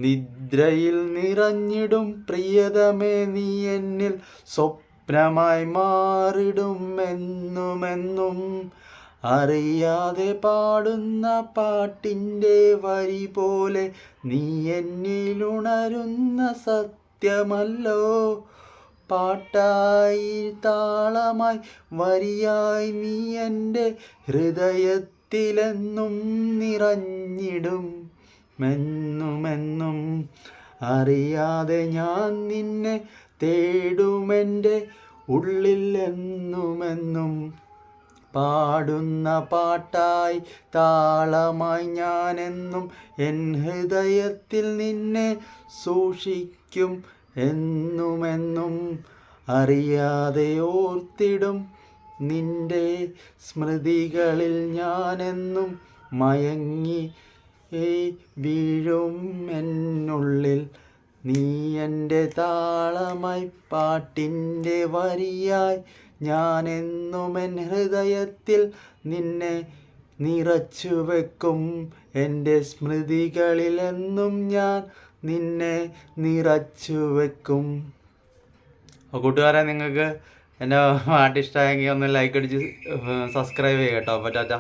നിദ്രയിൽ നിറഞ്ഞിടും പ്രിയതമേ നീ എന്നിൽ സ്വപ്നമായി മാറിടും എന്നുമെന്നും. അറിയാതെ പാടുന്ന പാട്ടിൻ്റെ വരി പോലെ നീ എന്നിലുണരുന്ന സത്യമല്ലോ. പാട്ടായി താളമായി വരിയായി നീ എൻ്റെ ഹൃദയത്തിലെന്നും നിറഞ്ഞിടും മെന്നുമെന്നും. അറിയാതെ ഞാൻ നിന്നെ തേടുമെൻ്റെ ഉള്ളിൽ എന്നുമെന്നും. പാടുന്ന പാട്ടായി താളമായി ഞാനെന്നും എൻ ഹൃദയത്തിൽ നിന്നെ സൂക്ഷിക്കും എന്നുമെന്നും. അറിയാതെ ഓർത്തിടും നിന്റെ സ്മൃതികളിൽ ഞാനെന്നും മയങ്ങി വീഴും എന്നുള്ളിൽ. നീ എൻ്റെ താളമായി പാട്ടിൻ്റെ വരിയായി ഞാനെന്നും എൻ ഹൃദയത്തിൽ നിന്നെ നിറച്ചു വെക്കും. എൻ്റെ സ്മൃതികളിലെന്നും ഞാൻ നിന്നെ നിറച്ചു വെക്കും. അപ്പോൾ കൂട്ടുകാരെ, നിങ്ങൾക്ക് എൻ്റെ പാട്ട് ഇഷ്ടമായെങ്കിൽ ഒന്ന് ലൈക്ക് അടിച്ച് സബ്സ്ക്രൈബ് ചെയ്യുക കേട്ടോ. അപ്പോൾ ടാറ്റാ.